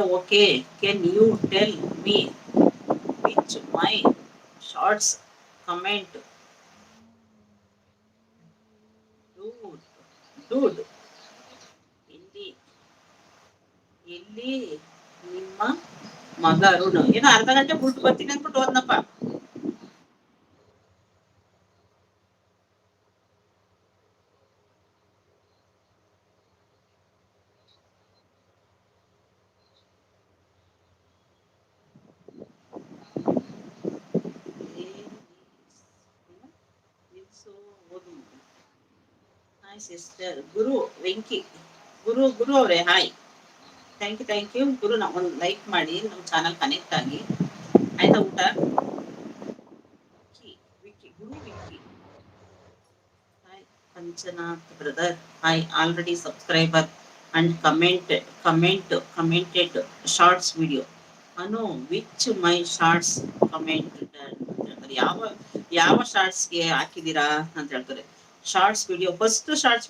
Okay, can you tell me which my shorts comment? Dude, dude, ಇಲ್ಲಿ ಇಲ್ಲಿ ನಿಮ್ಮ ಮಗ ಅರುಣ್ ಏನೋ ಅರ್ಧ ಗಂಟೆ ಬಿಟ್ಟು ಬರ್ತೀನಿ ಅಂದ್ಬಿಟ್ಟು ಹೋದ್ನಪ್ಪ. ಹಾಯ್ ಸಿಸ್ಟರ್ ಗುರು ವೆಂಕಿ ಗುರು ಅವರೇ ಹಾಯ್. ಥ್ಯಾಂಕ್ ಯು ಗುರು. ಒಂದು ಲೈಕ್ ಮಾಡಿ ನಮ್ಮ ಚಾನಲ್ ಕನೆಕ್ಟ್ ಆಗಿ. ಆಯ್ತಾ ಊಟ? ವಿಕ್ಕಿ ವಿಕ್ಕಿ ಗುರು Vicky hi. Panchanath brother hi. Already subscriber and commented shorts video. ಅನು ವಿಚ್ ಮೈ ಶಾರ್ಟ್ಸ್ ಕಮೆಂಟ್ ಅಂತ ಹೇಳ್ತಾರೆ. ಯಾವ ಯಾವ ಶಾರ್ಟ್ಸ್ಗೆ ಹಾಕಿದ್ದೀರಾ ಅಂತ ಹೇಳ್ತಾರೆ. Shorts video first shorts